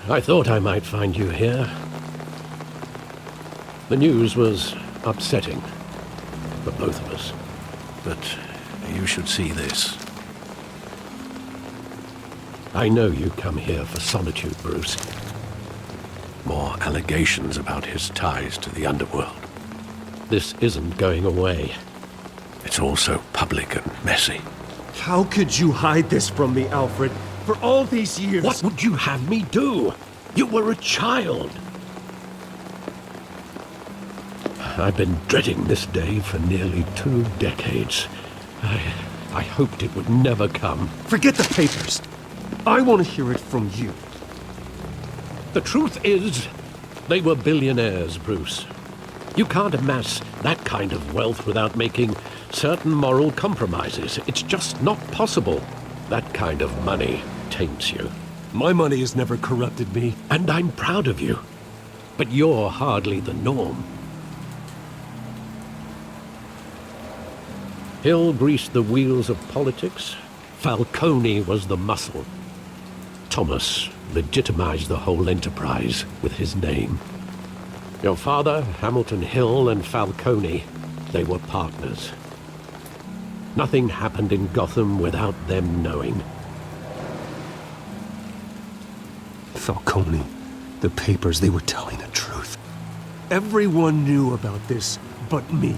I thought I might find you here. The news was upsetting for both of us. But you should see this. I know you come here for solitude, Bruce. More allegations about his ties to the underworld. This isn't going away. It's all so public and messy. How could you hide this from me, Alfred? For all these years... What would you have me do? You were a child. I've been dreading this day for nearly 2 decades. I hoped it would never come. Forget the papers. I want to hear it from you. The truth is, they were billionaires, Bruce. You can't amass that kind of wealth without making certain moral compromises. It's just not possible. That kind of money taints you. My money has never corrupted me. And I'm proud of you. But you're hardly the norm. Hill greased the wheels of politics. Falcone was the muscle. Thomas legitimized the whole enterprise with his name. Your father, Hamilton Hill, and Falcone, they were partners. Nothing happened in Gotham without them knowing. Falcone, the papers, they were telling the truth. Everyone knew about this but me.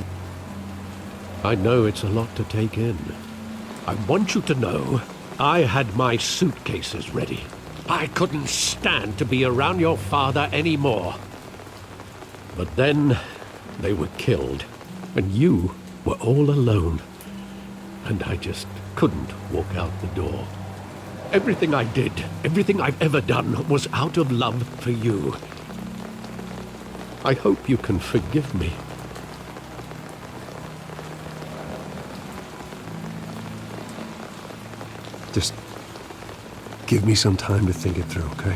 I know it's a lot to take in. I want you to know I had my suitcases ready. I couldn't stand to be around your father anymore. But then they were killed, and you were all alone. And I just couldn't walk out the door. Everything I did, everything I've ever done, was out of love for you. I hope you can forgive me. Just give me some time to think it through, okay?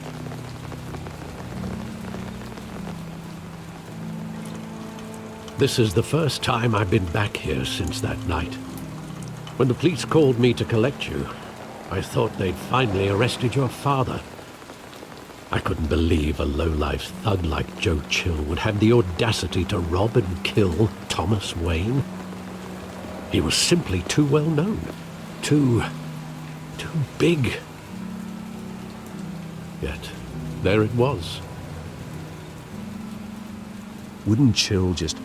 This is the first time I've been back here since that night. When the police called me to collect you, I thought they'd finally arrested your father. I couldn't believe a low-life thug like Joe Chill would have the audacity to rob and kill Thomas Wayne. He was simply too well known. Too big. Yet, there it was. Wouldn't Chill just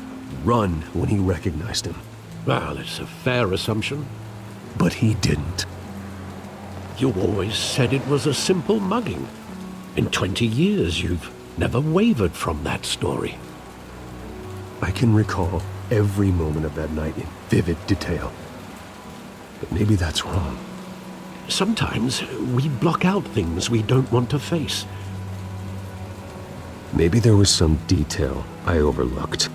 run when he recognized him? Well, it's a fair assumption. But he didn't. You always said it was a simple mugging. In 20 years, you've never wavered from that story. I can recall every moment of that night in vivid detail. But maybe that's wrong. Sometimes we block out things we don't want to face. Maybe there was some detail I overlooked.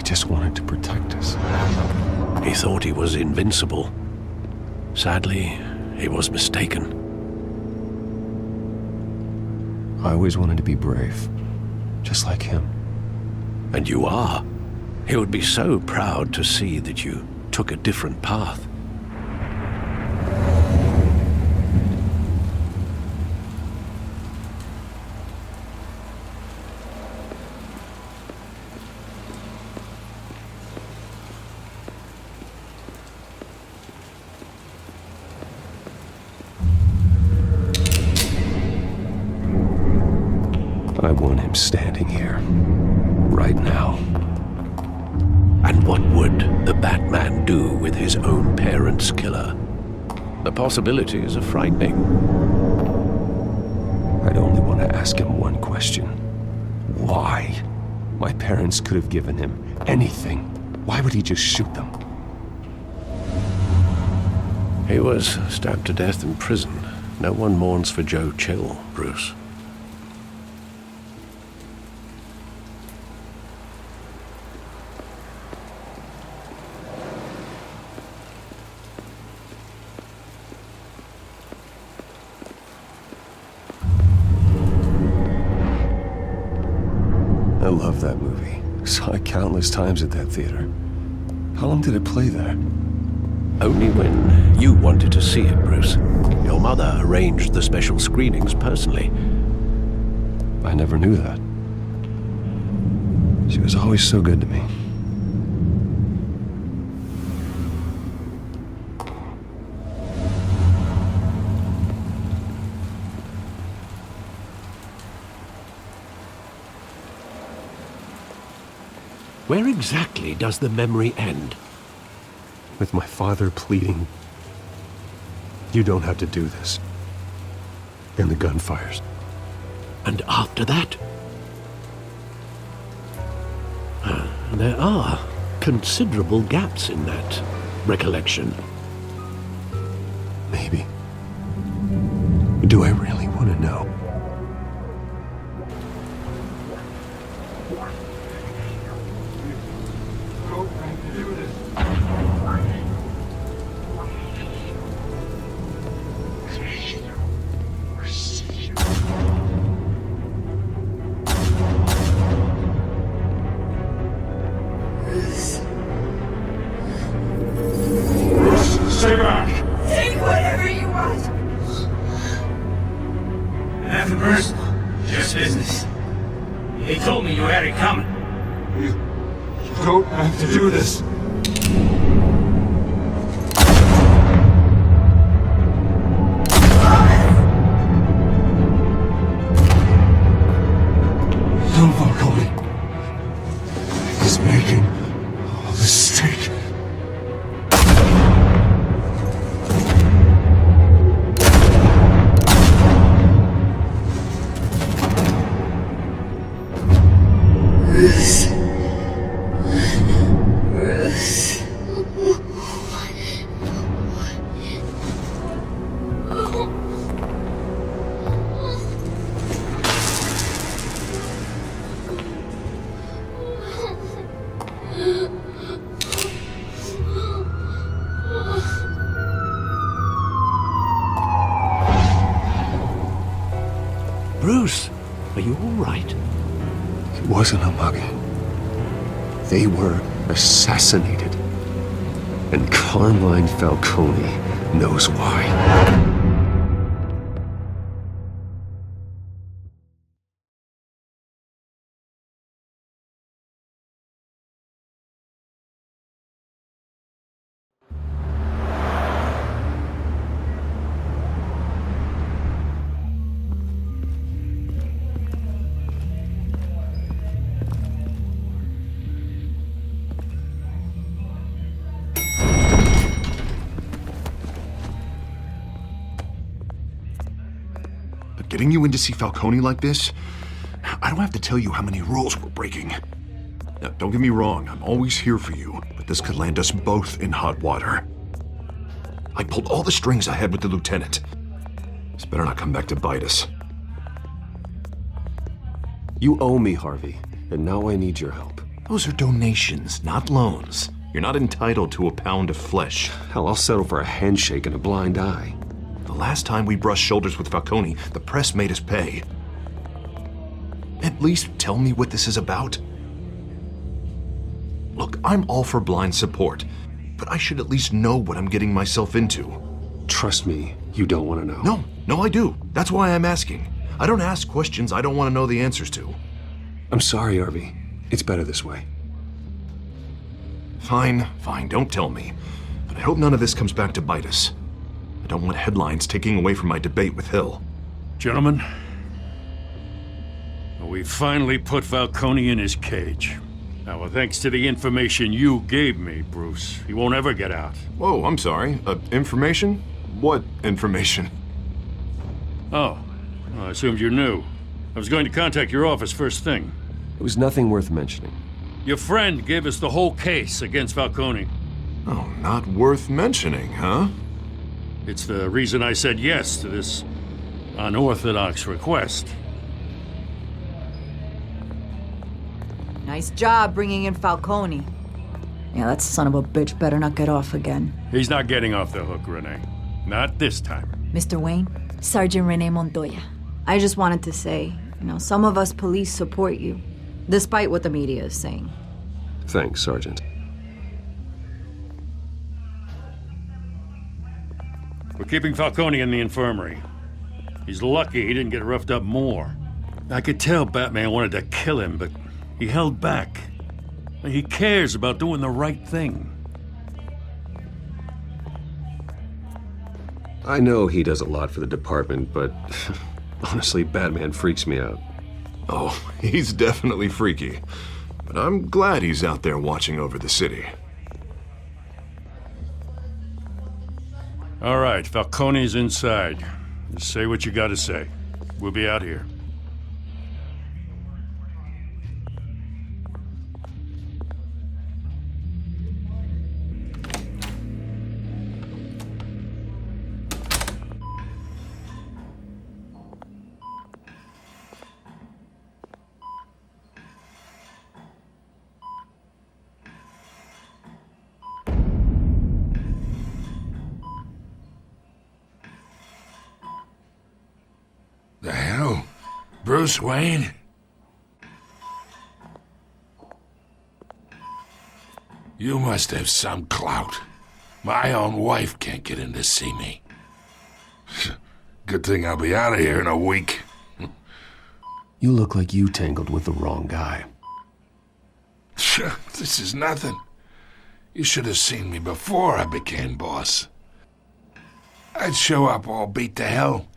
Just wanted to protect us. He thought he was invincible. Sadly, he was mistaken. I always wanted to be brave, just like him. And you are. He would be so proud to see that you took a different path. I want him standing here, right now. And what would the Batman do with his own parents' killer? The possibilities are frightening. I'd only want to ask him one question. Why? My parents could have given him anything. Why would he just shoot them? He was stabbed to death in prison. No one mourns for Joe Chill, Bruce. love that movie. Saw it countless times at that theater. How long did it play there? Only when you wanted to see it, Bruce. Your mother arranged the special screenings personally. I never knew that. She was always so good to me. Where exactly does the memory end? With my father pleading, "You don't have to do this." And the gun fires. And after that? There are considerable gaps in that recollection. Maybe. Do I really want to know? Stay back! Take whatever you want! Nothing personal, just business. He told me you had it coming. You don't have to do this. Don't follow me. He's making a mistake. Bruce, are you all right? It wasn't a mugging. They were assassinated. And Carmine Falcone knows why. Getting you in to see Falcone like this? I don't have to tell you how many rules we're breaking. Now, don't get me wrong, I'm always here for you, but this could land us both in hot water. I pulled all the strings I had with the lieutenant. This better not come back to bite us. You owe me, Harvey, and now I need your help. Those are donations, not loans. You're not entitled to a pound of flesh. Hell, I'll settle for a handshake and a blind eye. The last time we brushed shoulders with Falcone, the press made us pay. At least tell me what this is about. Look, I'm all for blind support, but I should at least know what I'm getting myself into. Trust me, you don't want to know. No, I do. That's why I'm asking. I don't ask questions I don't want to know the answers to. I'm sorry, Harvey. It's better this way. Fine, don't tell me. But I hope none of this comes back to bite us. I don't want headlines taking away from my debate with Hill. Gentlemen, we finally put Falcone in his cage. Now, well, thanks to the information you gave me, Bruce, he won't ever get out. Whoa, I'm sorry. Information? What information? Oh, I assumed you knew. I was going to contact your office first thing. It was nothing worth mentioning. Your friend gave us the whole case against Falcone. Oh, not worth mentioning, huh? It's the reason I said yes to this unorthodox request. Nice job bringing in Falcone. Yeah, that son of a bitch better not get off again. He's not getting off the hook, Renee. Not this time. Mr. Wayne, Sergeant Renee Montoya. I just wanted to say, some of us police support you. Despite what the media is saying. Thanks, Sergeant. We're keeping Falcone in the infirmary. He's lucky he didn't get roughed up more. I could tell Batman wanted to kill him, but he held back. He cares about doing the right thing. I know he does a lot for the department, but honestly, Batman freaks me out. Oh, he's definitely freaky. But I'm glad he's out there watching over the city. All right, Falcone's inside. Just say what you gotta say. We'll be out here. The hell? Bruce Wayne? You must have some clout. My own wife can't get in to see me. Good thing I'll be out of here in a week. You look like you tangled with the wrong guy. This is nothing. You should have seen me before I became boss. I'd show up all beat to hell.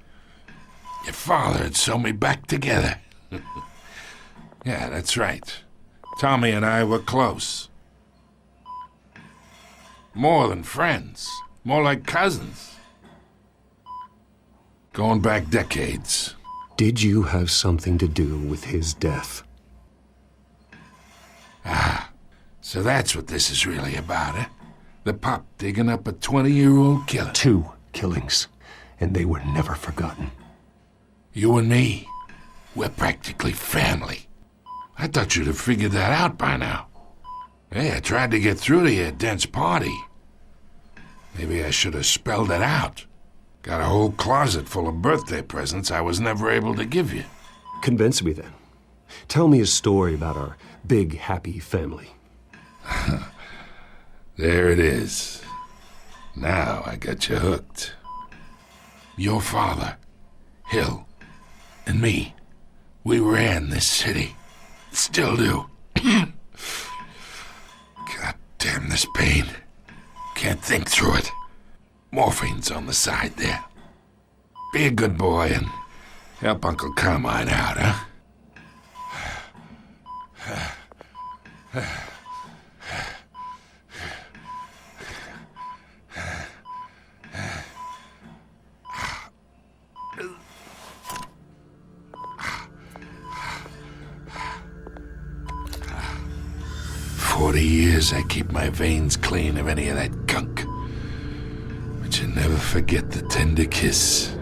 Your father'd sew me back together. Yeah, that's right. Tommy and I were close. More than friends. More like cousins. Going back decades. Did you have something to do with his death? So that's what this is really about, eh? The pup digging up a 20-year-old killer. 2 killings, and they were never forgotten. You and me, we're practically family. I thought you'd have figured that out by now. Hey, I tried to get through to your dense party. Maybe I should have spelled it out. Got a whole closet full of birthday presents I was never able to give you. Convince me then. Tell me a story about our big, happy family. There it is. Now I got you hooked. Your father, Hill, and me, we ran this city. Still do. God damn this pain. Can't think through it. Morphine's on the side there. Be a good boy and help Uncle Carmine out, huh? 40 years I keep my veins clean of any of that gunk. But you never forget the tender kiss.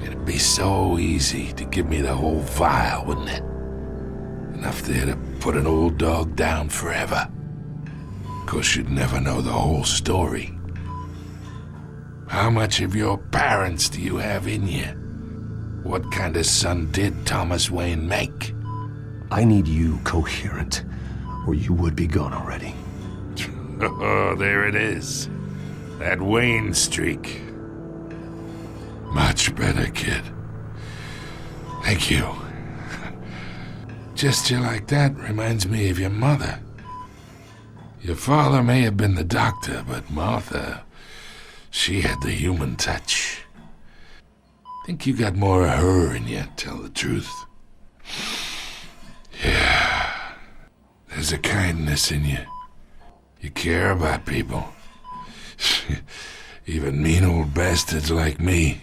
It'd be so easy to give me the whole vial, wouldn't it? Enough there to put an old dog down forever. Of course, you'd never know the whole story. How much of your parents do you have in you? What kind of son did Thomas Wayne make? I need you coherent, or you would be gone already. Oh, there it is. That Wayne streak. Much better, kid. Thank you. Gesture like that reminds me of your mother. Your father may have been the doctor, but Martha, she had the human touch. Think you got more of her in you, tell the truth. Yeah. There's a kindness in you. You care about people. Even mean old bastards like me.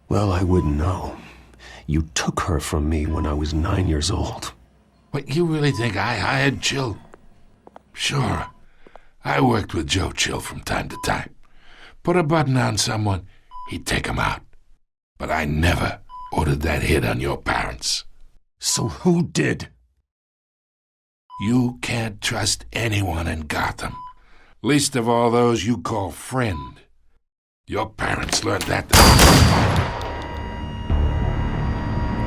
Well, I wouldn't know. You took her from me when I was 9 years old. What, you really think I hired Chill? Sure. I worked with Joe Chill from time to time. Put a button on someone, he'd take 'em out. But I never ordered that hit on your parents. So who did? You can't trust anyone in Gotham. Least of all those you call friend. Your parents learned that.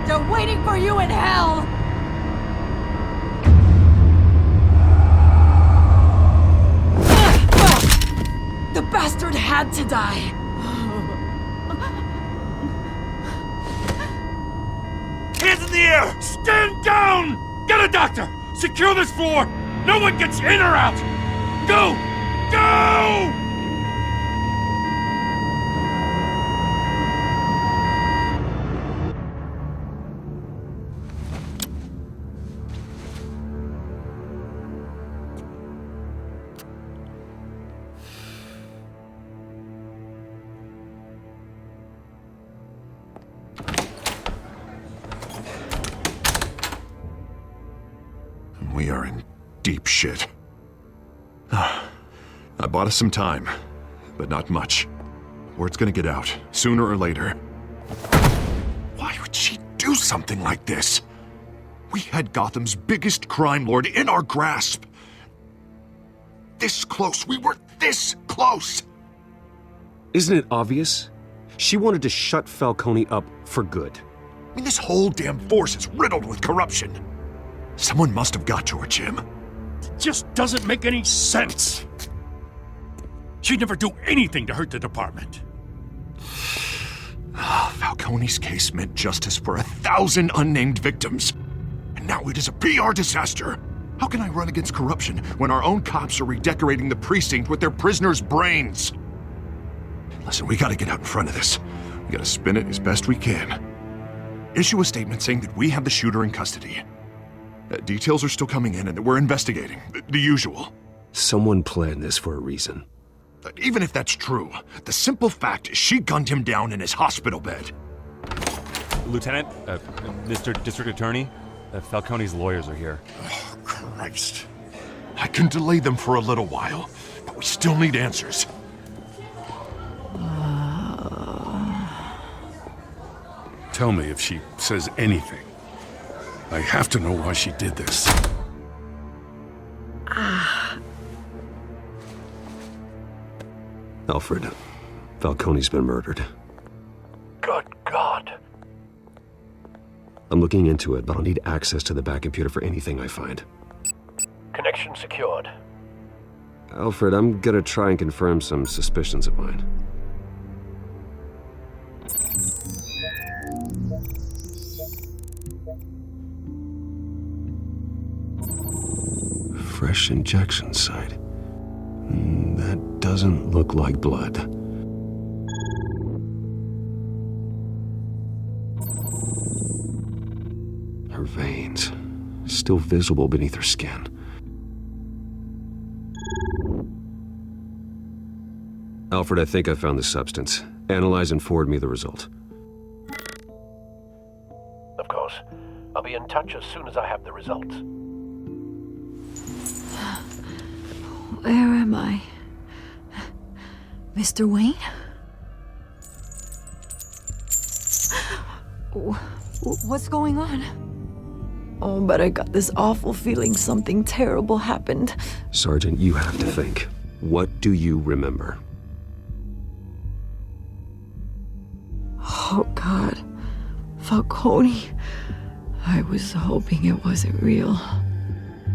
They're waiting for you in hell! had to die. Hands in the air! Stand down! Get a doctor! Secure this floor! No one gets in or out! Go! Go! We are in deep shit. I bought us some time, but not much. Word's gonna get out, sooner or later. Why would she do something like this? We had Gotham's biggest crime lord in our grasp. This close. We were this close. Isn't it obvious? She wanted to shut Falcone up for good. I mean, this whole damn force is riddled with corruption. Someone must have got to her, Jim. It just doesn't make any sense. She'd never do anything to hurt the department. Falcone's case meant justice for 1,000 unnamed victims. And now it is a PR disaster. How can I run against corruption when our own cops are redecorating the precinct with their prisoners' brains? Listen, we gotta get out in front of this. We gotta spin it as best we can. Issue a statement saying that we have the shooter in custody. Details are still coming in and that we're investigating. The usual. Someone planned this for a reason. Even if that's true, the simple fact is she gunned him down in his hospital bed. Lieutenant, Mr. District Attorney, Falcone's lawyers are here. Oh, Christ. I can delay them for a little while, but we still need answers. Tell me if she says anything. I have to know why she did this. Alfred, Falcone's been murdered. Good God. I'm looking into it, but I'll need access to the back computer for anything I find. Connection secured. Alfred, I'm gonna try and confirm some suspicions of mine. Fresh injection site. That doesn't look like blood. Her veins, still visible beneath her skin. Alfred, I think I found the substance. Analyze and forward me the result. Of course. I'll be in touch as soon as I have the results. Where am I? Mr. Wayne? What's going on? Oh, but I got this awful feeling something terrible happened. Sergeant, you have to think. What do you remember? Oh, God. Falcone. I was hoping it wasn't real.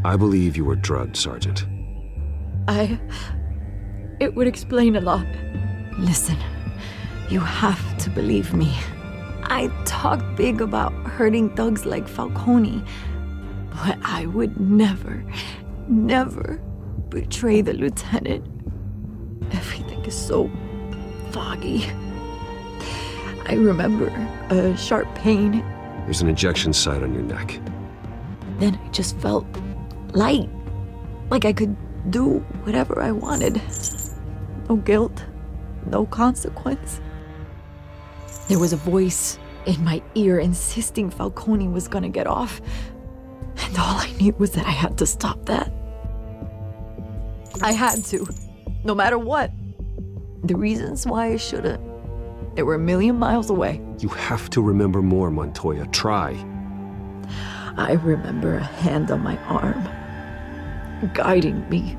I believe you were drugged, Sergeant. It would explain a lot. Listen, you have to believe me. I talk big about hurting thugs like Falcone, but I would never betray the lieutenant. Everything is so foggy. I remember a sharp pain. There's an injection site on your neck. Then I just felt light, like I could do whatever I wanted. No guilt, no consequence. There was a voice in my ear insisting Falcone was gonna get off. And all I knew was that I had to stop that. I had to, no matter what. The reasons why I shouldn't, they were a million miles away. You have to remember more, Montoya. Try. I remember a hand on my arm, guiding me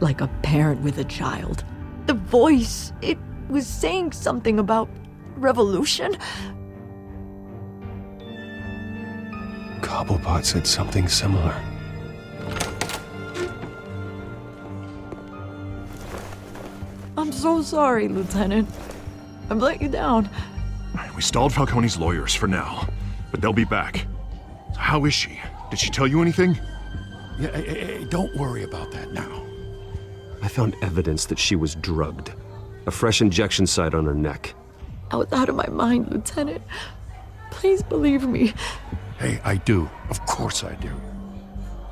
like a parent with a child. The voice, it was saying something about revolution. Cobblepot said something similar. I'm so sorry, Lieutenant. I've let you down. We stalled Falcone's lawyers for now, but they'll be back. So how is she? Did she tell you anything? Yeah, hey, don't worry about that now. I found evidence that she was drugged. A fresh injection site on her neck. I was out of my mind, Lieutenant. Please believe me. Hey, I do. Of course I do.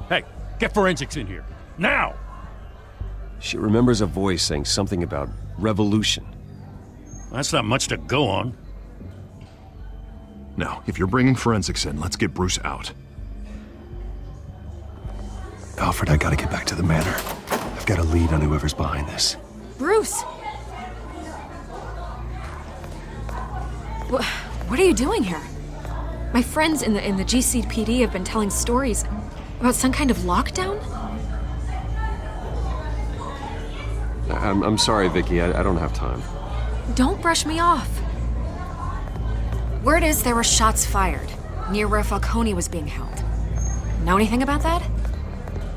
Hey, get forensics in here. Now! She remembers a voice saying something about revolution. That's not much to go on. Now, if you're bringing forensics in, let's get Bruce out. Alfred, I gotta get back to the manor. I've got a lead on whoever's behind this. Bruce! What are you doing here? My friends in the GCPD have been telling stories about some kind of lockdown? I'm sorry, Vicky. I don't have time. Don't brush me off. Word is there were shots fired near where Falcone was being held. Know anything about that?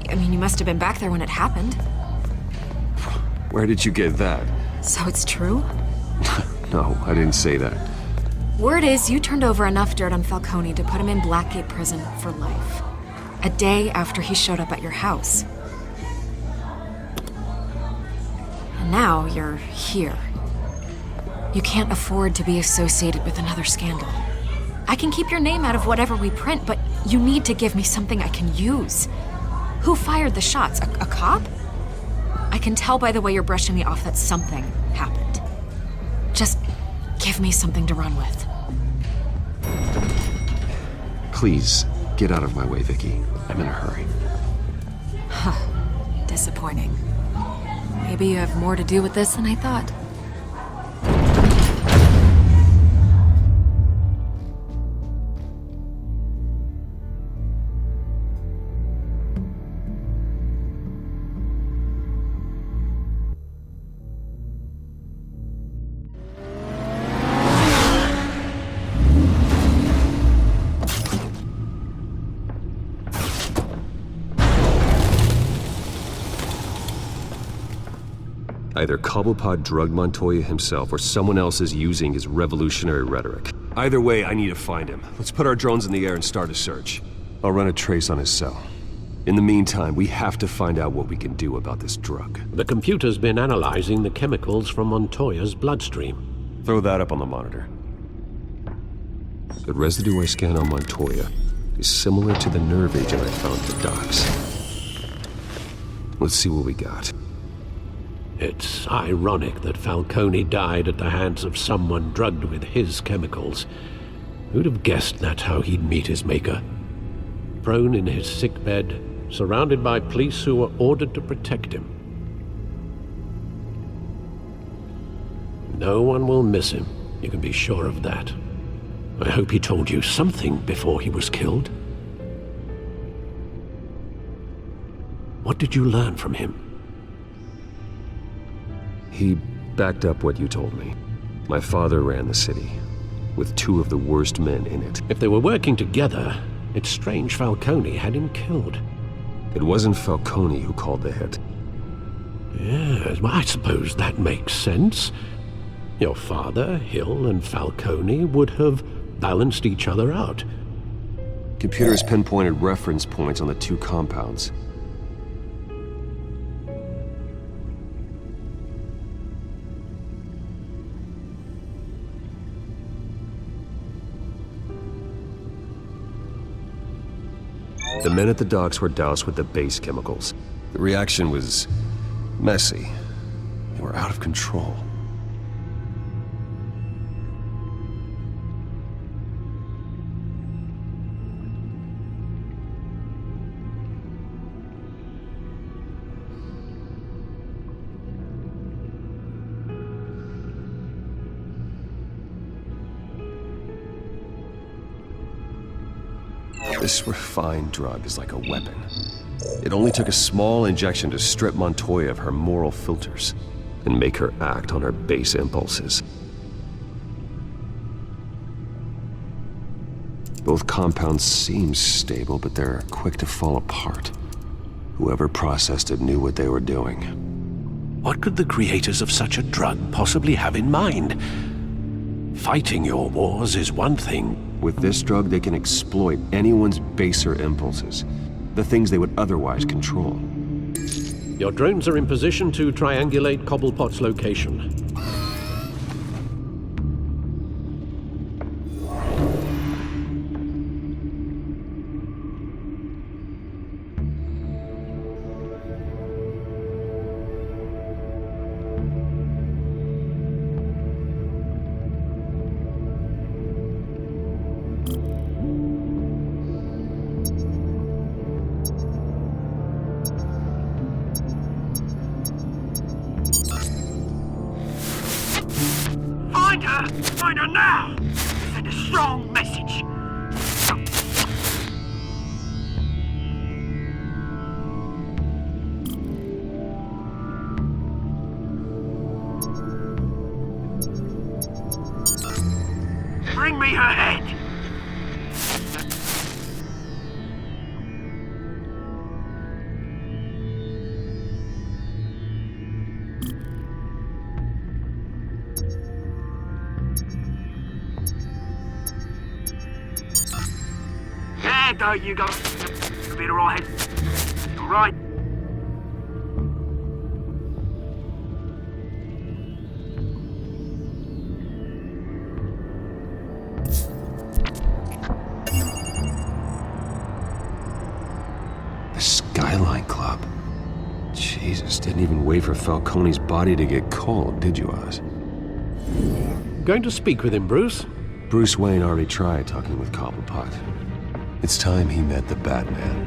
I mean, you must have been back there when it happened. Where did you get that? So it's true? No, I didn't say that. Word is you turned over enough dirt on Falcone to put him in Blackgate Prison for life. A day after he showed up at your house. And now you're here. You can't afford to be associated with another scandal. I can keep your name out of whatever we print, but you need to give me something I can use. Who fired the shots? A cop? I can tell by the way you're brushing me off that something happened. Just give me something to run with. Please, get out of my way, Vicky. I'm in a hurry. Disappointing. Maybe you have more to do with this than I thought. Either Cobblepot drugged Montoya himself or someone else is using his revolutionary rhetoric. Either way, I need to find him. Let's put our drones in the air and start a search. I'll run a trace on his cell. In the meantime, we have to find out what we can do about this drug. The computer's been analyzing the chemicals from Montoya's bloodstream. Throw that up on the monitor. The residue I scanned on Montoya is similar to the nerve agent I found at the docks. Let's see what we got. It's ironic that Falcone died at the hands of someone drugged with his chemicals. Who'd have guessed that's how he'd meet his maker? Prone in his sickbed, surrounded by police who were ordered to protect him. No one will miss him, you can be sure of that. I hope he told you something before he was killed. What did you learn from him? He backed up what you told me. My father ran the city, with two of the worst men in it. If they were working together, it's strange Falcone had him killed. It wasn't Falcone who called the hit. Yes, well, I suppose that makes sense. Your father, Hill, and Falcone would have balanced each other out. Computers pinpointed reference points on the two compounds. The men at the docks were doused with the base chemicals. The reaction was messy. They were out of control. This refined drug is like a weapon. It only took a small injection to strip Montoya of her moral filters and make her act on her base impulses. Both compounds seem stable, but they're quick to fall apart. Whoever processed it knew what they were doing. What could the creators of such a drug possibly have in mind? Fighting your wars is one thing. With this drug, they can exploit anyone's baser impulses. The things they would otherwise control. Your drones are in position to triangulate Cobblepot's location. Find her now! Send a strong message! Bring me her head! There you go. You'll be all right. All right. The Skyline Club. Jesus, didn't even wait for Falcone's body to get cold, did you, Oz? Going to speak with him, Bruce? Bruce Wayne already tried talking with Cobblepot. It's time he met the Batman.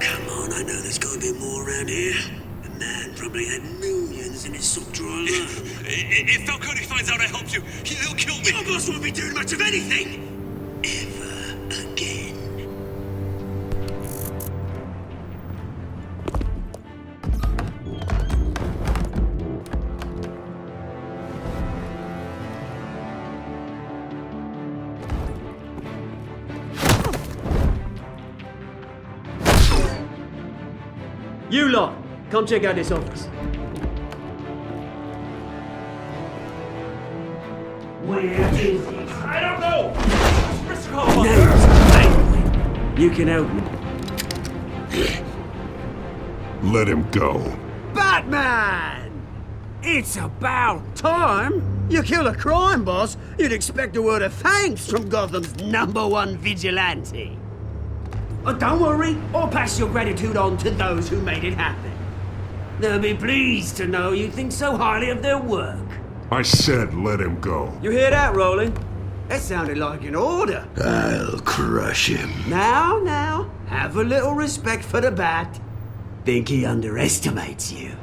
Come on, I know there's gotta be more around here. The man probably had millions in his soft drawer alone. If Falcone finds out I helped you, he'll kill me. Your boss won't be doing much of anything! Ever again. You lot, come check out this office. Where is it? I don't know! Mr. You can help me. Let him go. Batman! It's about time. You kill a crime boss, you'd expect a word of thanks from Gotham's #1 vigilante. But don't worry, I'll pass your gratitude on to those who made it happen. They'll be pleased to know you think so highly of their work. I said let him go. You hear that, Roland? That sounded like an order. I'll crush him. Now, have a little respect for the Bat. Think he underestimates you.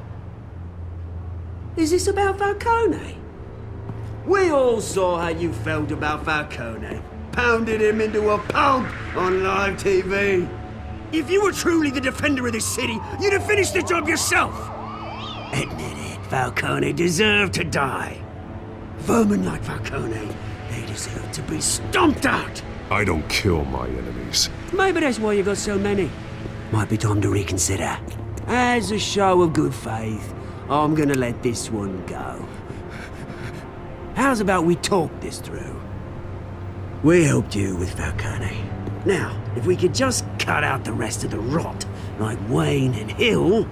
Is this about Falcone? We all saw how you felt about Falcone. Pounded him into a pulp on live TV. If you were truly the defender of this city, you'd have finished the job yourself. Admit it, Falcone deserved to die. Vermin like Falcone, they deserve to be stomped out. I don't kill my enemies. Maybe that's why you got so many. Might be time to reconsider. As a show of good faith, I'm gonna let this one go. How's about we talk this through? We helped you with Falcone. Now, if we could just cut out the rest of the rot, like Wayne and Hill,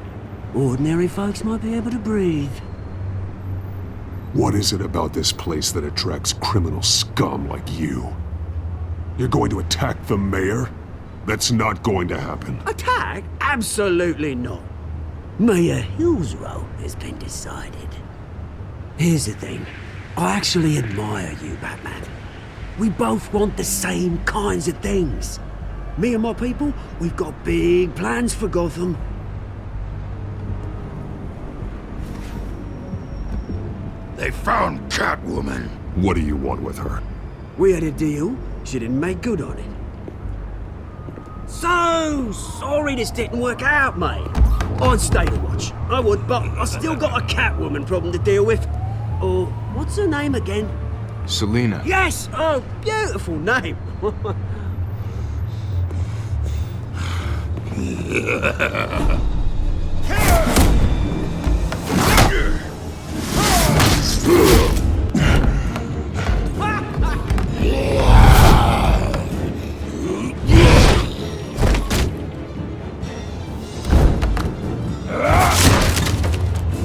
ordinary folks might be able to breathe. What is it about this place that attracts criminal scum like you? You're going to attack the mayor? That's not going to happen. Attack? Absolutely not. Mayor Hill's role has been decided. Here's the thing. I actually admire you, Batman. We both want the same kinds of things. Me and my people, we've got big plans for Gotham. They found Catwoman. What do you want with her? We had a deal. She didn't make good on it. So sorry this didn't work out, mate. I'd stay to watch. I would, but I still got a Catwoman problem to deal with. Oh, what's her name again? Selina. Yes! Oh, beautiful name.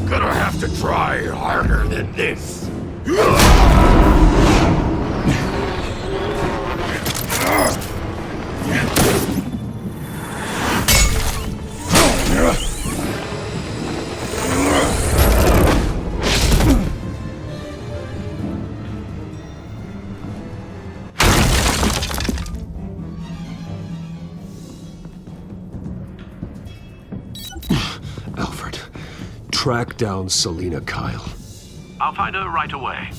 Gonna have to try harder than this. Alfred, track down Selina Kyle. I'll find her right away.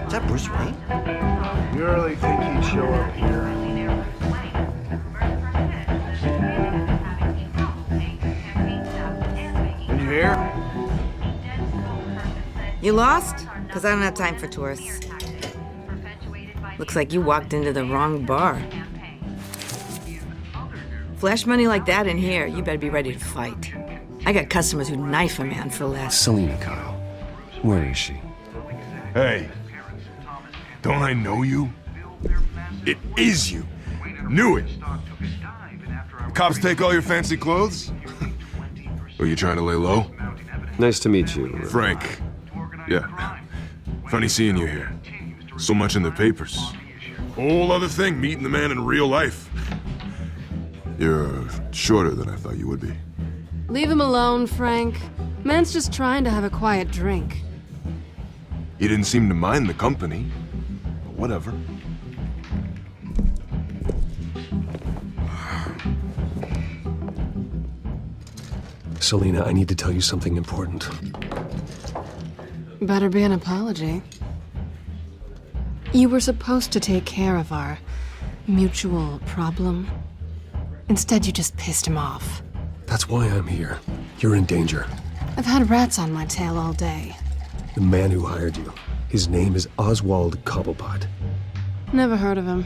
Is that Bruce Wayne? You really think he'd show up here? You here? You lost? Because I don't have time for tourists. Looks like you walked into the wrong bar. Flash money like that in here, you better be ready to fight. I got customers who knife a man for less. Selina Kyle. Where is she? Hey, don't I know you? It is you. Knew it. The cops take all your fancy clothes? Were you trying to lay low? Nice to meet you. Frank. Yeah. Funny seeing you here. So much in the papers. Whole other thing, meeting the man in real life. You're shorter than I thought you would be. Leave him alone, Frank. Man's just trying to have a quiet drink. He didn't seem to mind the company. But whatever. Selina, I need to tell you something important. Better be an apology. You were supposed to take care of our mutual problem. Instead, you just pissed him off. That's why I'm here. You're in danger. I've had rats on my tail all day. The man who hired you, his name is Oswald Cobblepot. Never heard of him.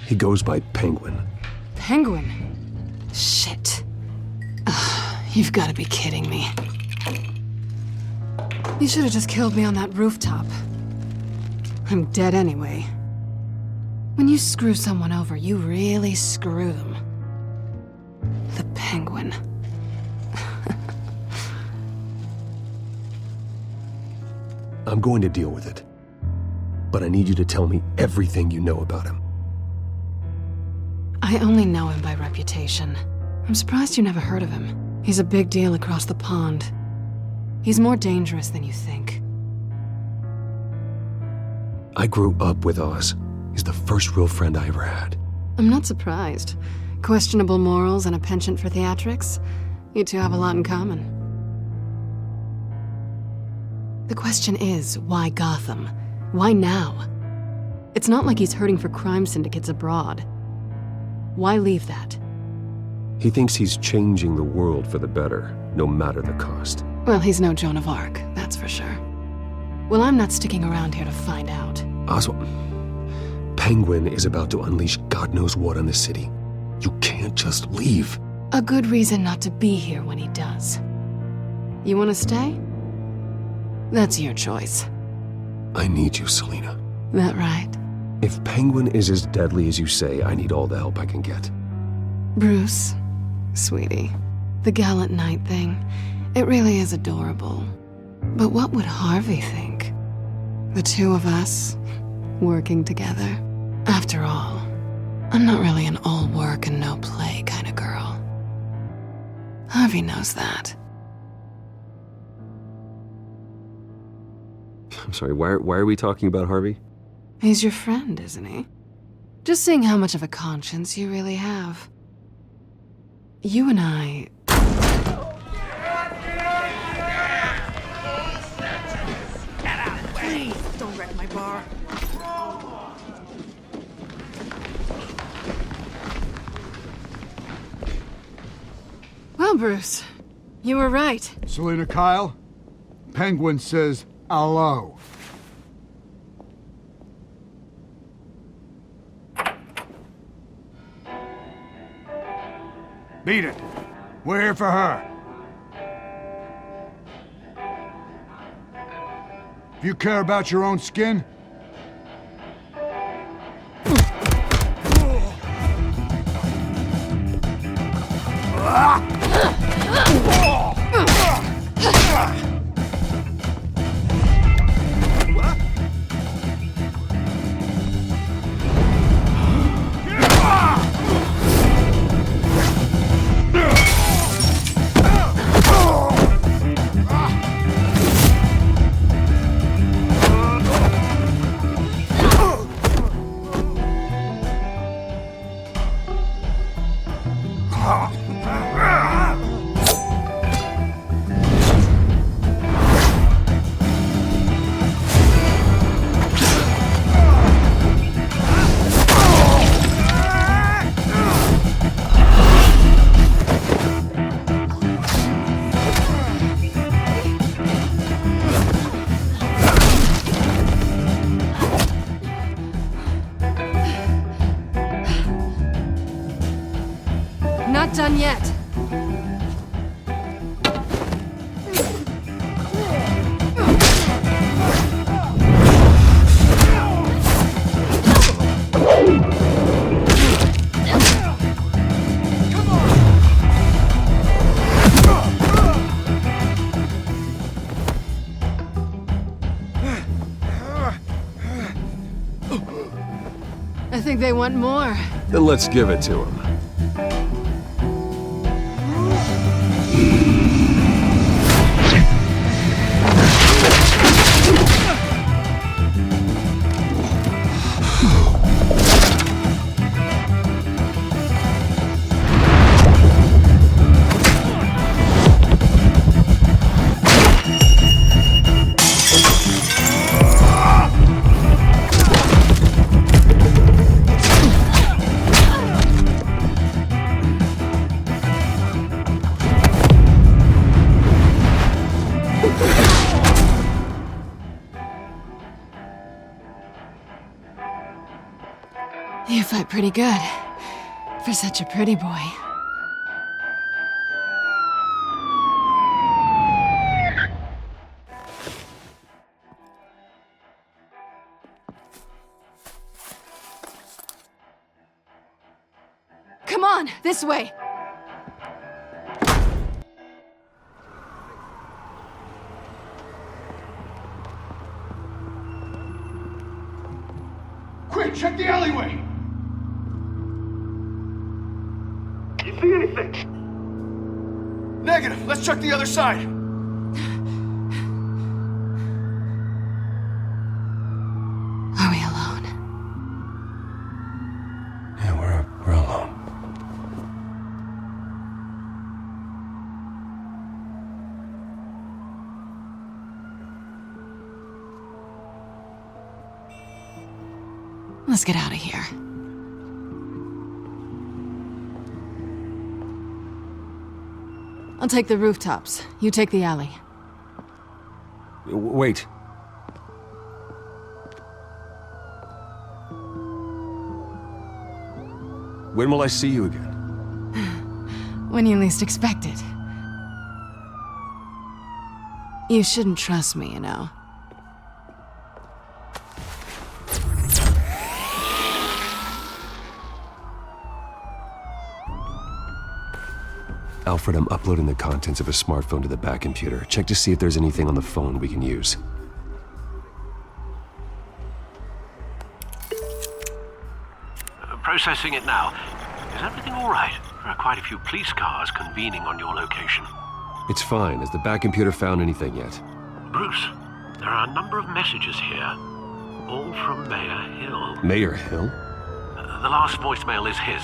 He goes by Penguin. Penguin? Shit. Ugh, you've got to be kidding me. You should have just killed me on that rooftop. I'm dead anyway. When you screw someone over, you really screw them. The Penguin. I'm going to deal with it. But I need you to tell me everything you know about him. I only know him by reputation. I'm surprised you never heard of him. He's a big deal across the pond. He's more dangerous than you think. I grew up with Oz. He's the first real friend I ever had. I'm not surprised. Questionable morals and a penchant for theatrics. You two have a lot in common. The question is, why Gotham? Why now? It's not like he's hurting for crime syndicates abroad. Why leave that? He thinks he's changing the world for the better, no matter the cost. Well, he's no Joan of Arc, that's for sure. Well, I'm not sticking around here to find out. Oswald, Penguin is about to unleash God knows what on the city. You can't just leave. A good reason not to be here when he does. You want to stay? That's your choice. I need you, Selina. That right? If Penguin is as deadly as you say, I need all the help I can get. Bruce, sweetie, the gallant knight thing, it really is adorable. But what would Harvey think? The two of us, working together. After all, I'm not really an all work and no play kind of girl. Harvey knows that. I'm sorry, why are we talking about Harvey? He's your friend, isn't he? Just seeing how much of a conscience you really have. You and I... Please, don't wreck my bar. Well, Bruce, you were right. Selina Kyle, Penguin says hello. Beat it. We're here for her. If you care about your own skin, Not done yet. I think they want more. Then let's give it to him. You fight pretty good, for such a pretty boy. Come on, this way! quick, check the alleyway! You see anything? Negative. Let's check the other side. Are we alone? Yeah, we're alone. Let's get out of here. I'll take the rooftops. You take the alley. Wait. When will I see you again? When you least expect it. You shouldn't trust me, you know. Alfred, I'm uploading the contents of a smartphone to the back computer. Check to see if there's anything on the phone we can use. Processing it now. Is everything all right? There are quite a few police cars convening on your location. It's fine. Has the back computer found anything yet? Bruce, there are a number of messages here, all from Mayor Hill. Mayor Hill? The last voicemail is his.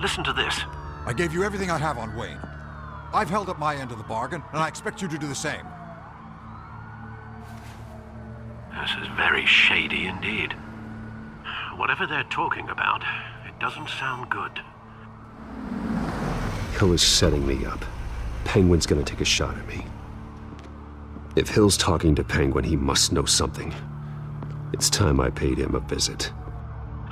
Listen to this. I gave you everything I have on Wayne. I've held up my end of the bargain, and I expect you to do the same. This is very shady indeed. Whatever they're talking about, it doesn't sound good. Hill is setting me up. Penguin's gonna take a shot at me. If Hill's talking to Penguin, he must know something. It's time I paid him a visit.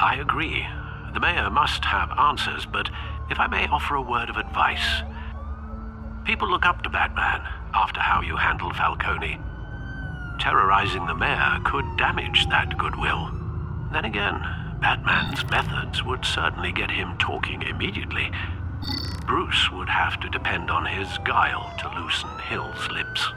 I agree. The mayor must have answers, but if I may offer a word of advice. People look up to Batman after how you handled Falcone. Terrorizing the mayor could damage that goodwill. Then again, Batman's methods would certainly get him talking immediately. Bruce would have to depend on his guile to loosen Hill's lips.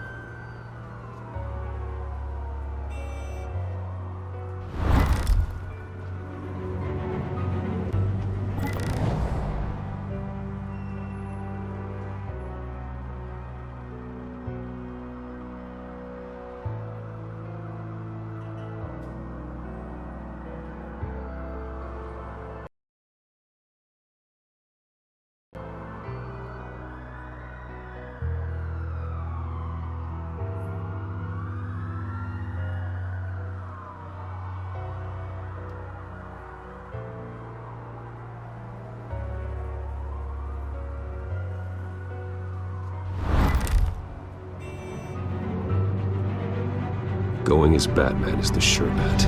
Going as Batman is the sure bet.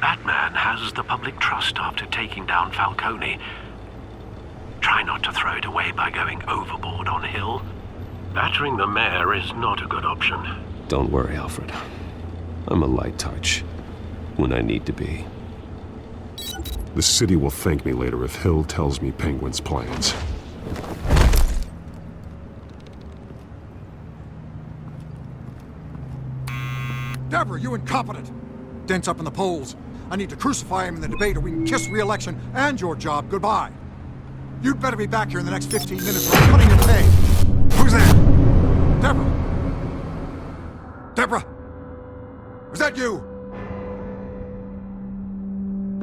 Batman has the public trust after taking down Falcone. Try not to throw it away by going overboard on Hill. Battering the mayor is not a good option. Don't worry, Alfred. I'm a light touch when I need to be. The city will thank me later if Hill tells me Penguin's plans. Deborah, you incompetent! Dent's up in the polls. I need to crucify him in the debate or we can kiss re-election and your job goodbye. You'd better be back here in the next 15 minutes or I'm cutting your pay. Who's there? Deborah? Deborah? Was that you?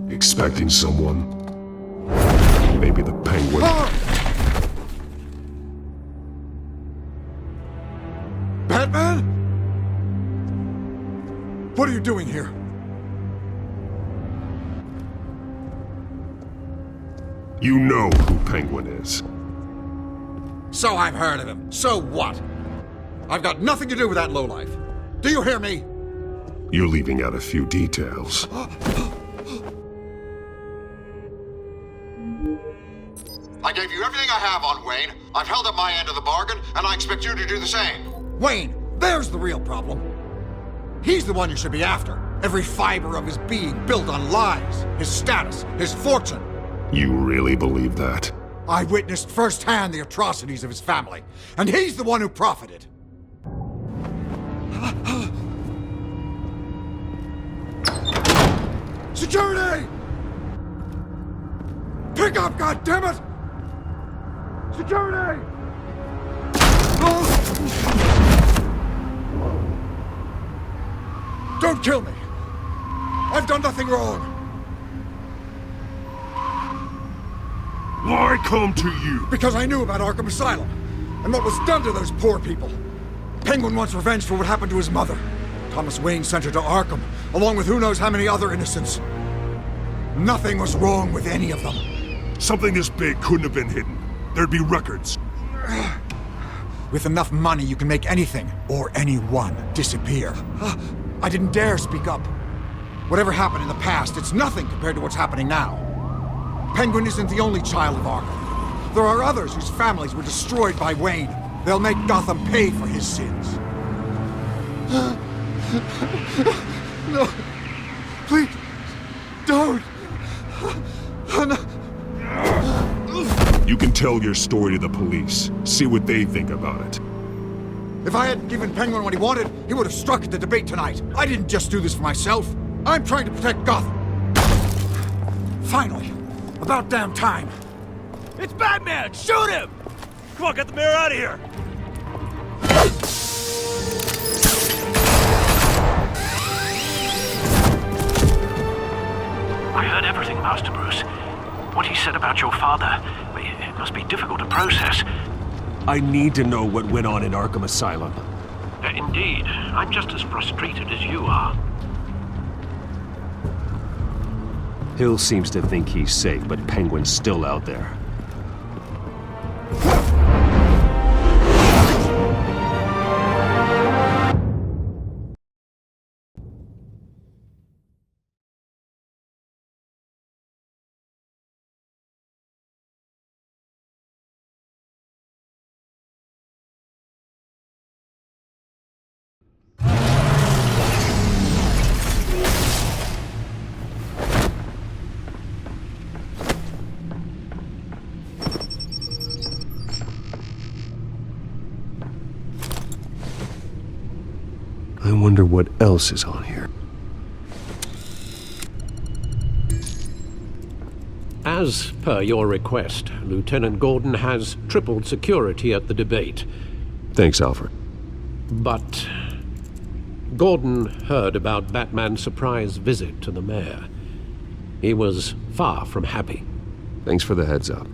Expecting someone? Maybe the Penguin. Batman? What are you doing here? You know who Penguin is. So I've heard of him. So what? I've got nothing to do with that lowlife. Do you hear me? You're leaving out a few details. I gave you everything I have on Wayne. I've held up my end of the bargain, and I expect you to do the same. Wayne, there's the real problem. He's the one you should be after. Every fiber of his being built on lies, his status, his fortune. You really believe that? I witnessed firsthand the atrocities of his family, and he's the one who profited. Security! Pick up, goddammit! Security! Don't kill me! I've done nothing wrong! Why come to you? Because I knew about Arkham Asylum, and what was done to those poor people. Penguin wants revenge for what happened to his mother. Thomas Wayne sent her to Arkham, along with who knows how many other innocents. Nothing was wrong with any of them. Something this big couldn't have been hidden. There'd be records. With enough money, you can make anything, or anyone, disappear. I didn't dare speak up. Whatever happened in the past, it's nothing compared to what's happening now. Penguin isn't the only child of Arkham. There are others whose families were destroyed by Wayne. They'll make Gotham pay for his sins. No. Please. Don't. You can tell your story to the police. See what they think about it. If I hadn't given Penguin what he wanted, he would have struck at the debate tonight. I didn't just do this for myself. I'm trying to protect Gotham. Finally. About damn time. It's Batman! Shoot him! Come on, get the mayor out of here! I heard everything, Master Bruce. What he said about your father, it must be difficult to process. I need to know what went on in Arkham Asylum. Indeed. I'm just as frustrated as you are. Hill seems to think he's safe, but Penguin's still out there. I wonder what else is on here. As per your request, Lieutenant Gordon has tripled security at the debate. Thanks, Alfred. But Gordon heard about Batman's surprise visit to the mayor. He was far from happy. Thanks for the heads up.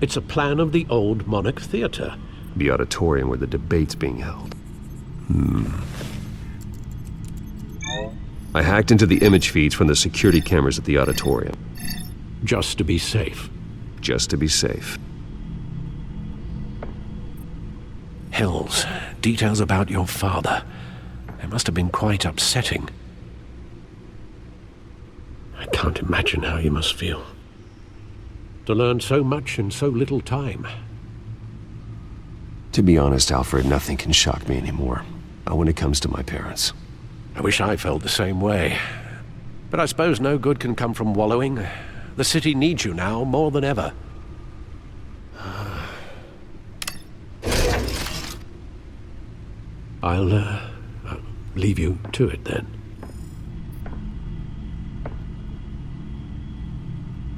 It's a plan of the old Monarch Theater. The auditorium where the debate's being held. I hacked into the image feeds from the security cameras at the auditorium. Just to be safe. Just to be safe. Hills, details about your father. It must have been quite upsetting. I can't imagine how you must feel. To learn so much in so little time. To be honest, Alfred, nothing can shock me anymore. Not when it comes to my parents. I wish I felt the same way. But I suppose no good can come from wallowing. The city needs you now more than ever. I'll leave you to it then.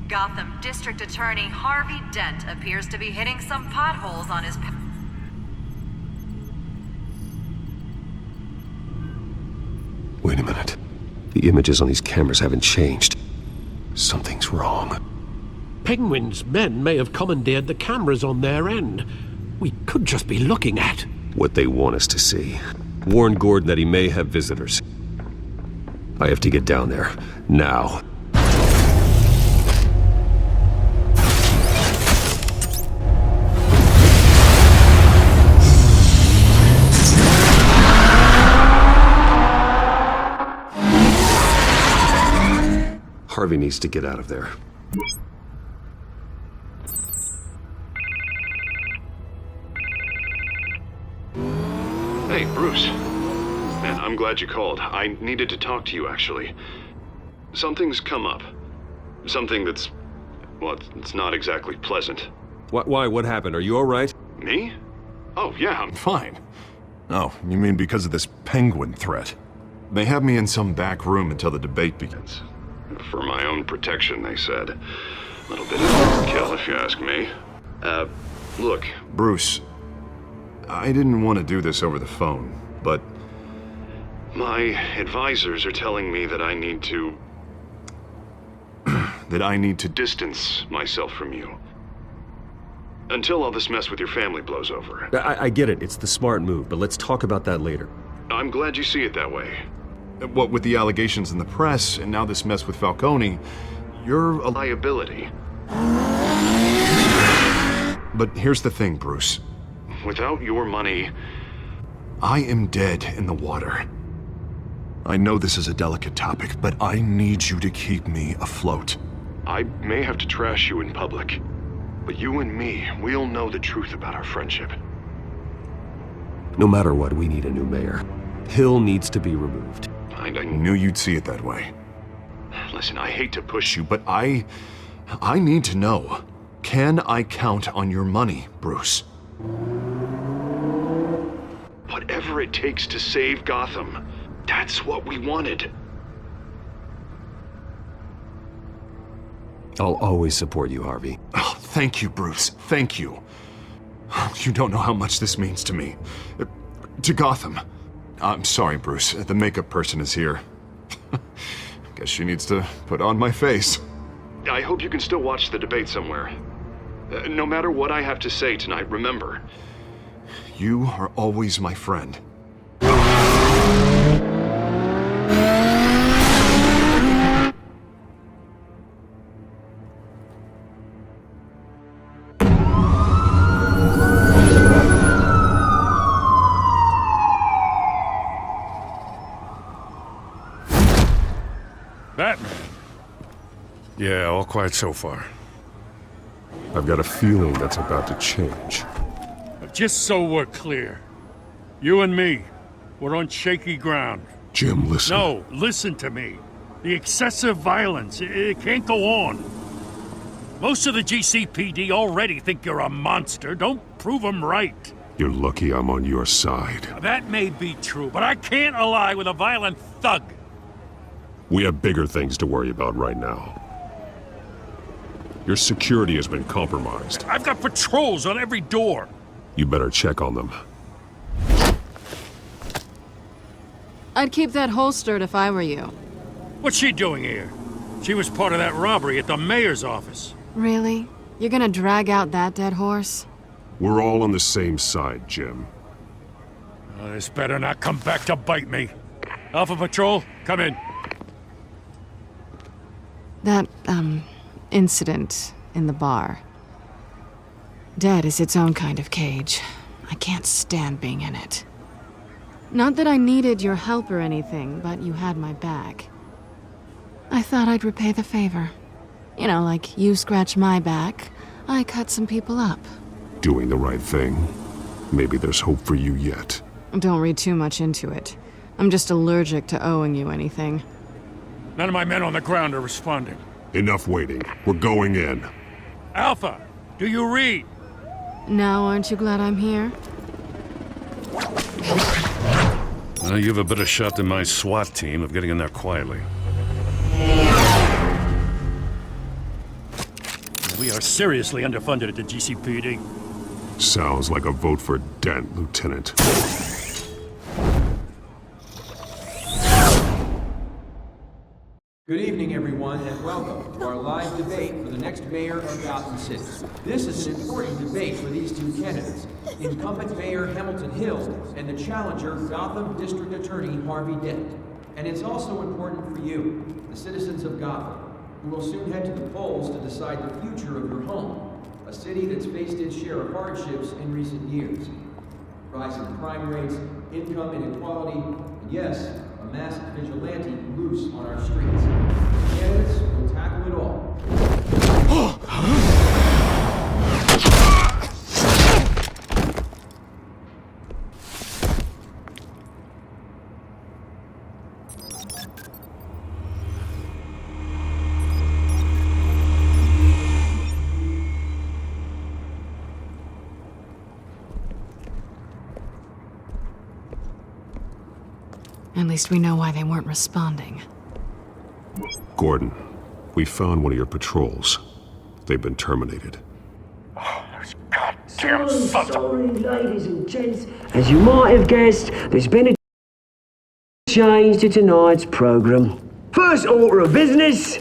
Gotham District Attorney Harvey Dent appears to be hitting some potholes on his... Wait a minute. The images on these cameras haven't changed. Something's wrong. Penguin's men may have commandeered the cameras on their end. We could just be looking at what they want us to see. Warn Gordon that he may have visitors. I have to get down there. Now. Harvey needs to get out of there. Hey, Bruce. Man, I'm glad you called. I needed to talk to you, actually. Something's come up. Something that's... well, it's not exactly pleasant. Why? What happened? Are you all right? Me? Oh, yeah, I'm fine. Oh, you mean because of this Penguin threat? They have me in some back room until the debate begins. For my own protection, they said. A little bit of overkill, if you ask me. Look. Bruce, I didn't want to do this over the phone, but... my advisors are telling me that I need to... that I need to distance myself from you. Until all this mess with your family blows over. I get it, it's the smart move, but let's talk about that later. I'm glad you see it that way. What with the allegations in the press, and now this mess with Falcone, you're a liability. But here's the thing, Bruce. Without your money... I am dead in the water. I know this is a delicate topic, but I need you to keep me afloat. I may have to trash you in public, but you and me, we'll know the truth about our friendship. No matter what, we need a new mayor. Hill needs to be removed. I knew you'd see it that way. Listen, I hate to push you, but I need to know. Can I count on your money, Bruce? Whatever it takes to save Gotham, that's what we wanted. I'll always support you, Harvey. Oh, thank you, Bruce. Thank you. You don't know how much this means to me. To Gotham. I'm sorry, Bruce. The makeup person is here. Guess she needs to put on my face. I hope you can still watch the debate somewhere. No matter what I have to say tonight, remember. You are always my friend. Batman. Yeah, all quiet so far. I've got a feeling that's about to change. Just so we're clear, you and me, we're on shaky ground. Jim, listen. No, listen to me. The excessive violence, it can't go on. Most of the GCPD already think you're a monster. Don't prove them right. You're lucky I'm on your side. That may be true, but I can't ally with a violent thug. We have bigger things to worry about right now. Your security has been compromised. I've got patrols on every door. You better check on them. I'd keep that holstered if I were you. What's she doing here? She was part of that robbery at the mayor's office. Really? You're gonna drag out that dead horse? We're all on the same side, Jim. Oh, this better not come back to bite me. Alpha Patrol, come in. That, incident in the bar. Dead is its own kind of cage. I can't stand being in it. Not that I needed your help or anything, but you had my back. I thought I'd repay the favor. You know, like you scratch my back, I cut some people up. Doing the right thing. Maybe there's hope for you yet. Don't read too much into it. I'm just allergic to owing you anything. None of my men on the ground are responding. Enough waiting. We're going in. Alpha, do you read? Now aren't you glad I'm here? Well, you have a better shot than my SWAT team of getting in there quietly. We are seriously underfunded at the GCPD. Sounds like a vote for Dent, Lieutenant. Good evening, everyone, and welcome to our live debate for the next mayor of Gotham City. This is an important debate for these two candidates, incumbent Mayor Hamilton Hill and the challenger, Gotham District Attorney Harvey Dent. And it's also important for you, the citizens of Gotham, who will soon head to the polls to decide the future of your home, a city that's faced its share of hardships in recent years. Rising crime rates, income inequality, and yes, a masked vigilante loose on our streets. Candidates will tackle it all. At least we know why they weren't responding. Gordon, we found one of your patrols. They've been terminated. Oh, those goddamn sons of... Sorry, ladies and gents. As you might have guessed, there's been a change to tonight's program. First order of business,